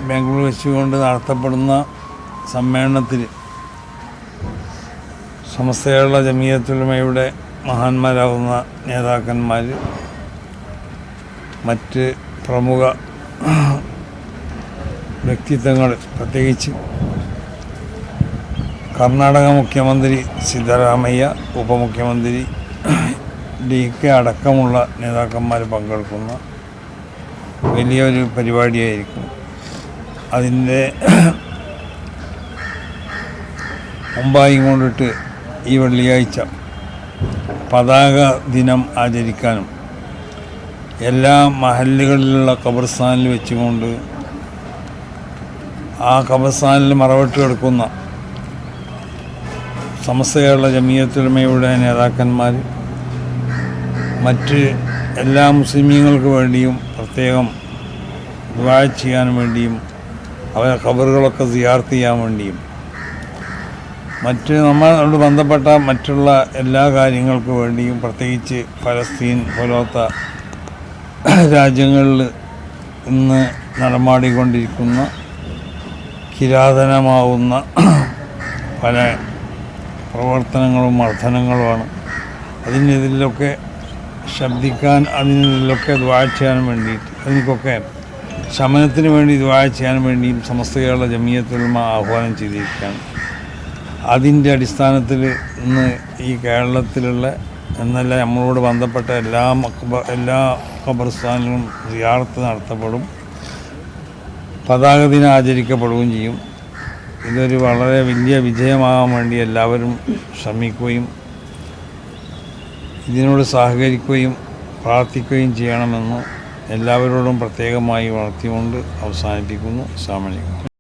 ബാംഗ്ലൂർ വെച്ചുകൊണ്ട് നടത്തപ്പെടുന്ന സമ്മേളനത്തിൽ സമസ്ത കേരള ജമിയത്തുൽ ഉലമയുടെ മഹാന്മാരാകുന്ന നേതാക്കന്മാർ, മറ്റ് പ്രമുഖ വ്യക്തിത്വങ്ങൾ, പ്രത്യേകിച്ച് കർണാടക മുഖ്യമന്ത്രി സിദ്ധരാമയ്യ, ഉപമുഖ്യമന്ത്രി DK അടക്കമുള്ള നേതാക്കന്മാർ പങ്കെടുക്കുന്ന വലിയൊരു പരിപാടിയായിരിക്കും. അതിൻ്റെ മുമ്പായി കൊണ്ടിട്ട് ഈ വെള്ളിയാഴ്ച പതാക ദിനം ആചരിക്കാനും എല്ലാ മഹല്ലുകളിലുള്ള ഖബർസ്ഥാനിൽ വെച്ചുകൊണ്ട് ആ ഖബർസ്ഥാനിൽ മറവിട്ട് കിടക്കുന്ന സമസ്ത കേരള ജമിയത്തുൽ ഉലമയുടെ നേതാക്കന്മാർ മറ്റ് എല്ലാ മുസ്ലിമീങ്ങൾക്ക് വേണ്ടിയും പ്രത്യേകം ദുആ ചെയ്യാൻ വേണ്ടിയും അവരെ ഖബറുകളൊക്കെ സിയാറത്ത് ചെയ്യാൻ വേണ്ടിയും മറ്റ് നമ്മളോട് ബന്ധപ്പെട്ട മറ്റുള്ള എല്ലാ കാര്യങ്ങൾക്ക് വേണ്ടിയും, പ്രത്യേകിച്ച് ഫലസ്തീൻ പോലത്തെ രാജ്യങ്ങളിൽ ഇന്ന് നടമാടിക്കൊണ്ടിരിക്കുന്ന കിരാതനമാവുന്ന പല പ്രവർത്തനങ്ങളും മർദ്ദനങ്ങളുമാണ്. ഇതിലൊക്കെ ശബ്ദിക്കാൻ, ഇതിലൊക്കെ ദുആ ചെയ്യാൻ വേണ്ടിയിട്ട്, അതിനൊക്കെ ശമനത്തിന് വേണ്ടി ദുആ ചെയ്യാൻ വേണ്ടിയും സമസ്ത കേരള ജമിയത്തുൽ ഉലമ ആഹ്വാനം ചെയ്തിരിക്കുകയാണ്. അതിൻ്റെ അടിസ്ഥാനത്തിൽ ഇന്ന് ഈ കേരളത്തിലുള്ള എന്നല്ല നമ്മളോട് ബന്ധപ്പെട്ട എല്ലാ ഖബർസ്ഥാനിലും സിയാറത്ത് നടത്തപ്പെടും, പതാക ദിനം ആചരിക്കപ്പെടുകയും ചെയ്യും. ഇതൊരു വളരെ വലിയ വിജയമാകാൻ വേണ്ടി എല്ലാവരും ശ്രമിക്കുകയും ഇതിനോട് സഹകരിക്കുകയും പ്രാർത്ഥിക്കുകയും ചെയ്യണമെന്ന് എല്ലാവരോടും പ്രത്യേകമായി ഉണർത്തിക്കൊണ്ട് അവസാനിപ്പിക്കുന്നു. അസ്സലാമു അലൈക്കും.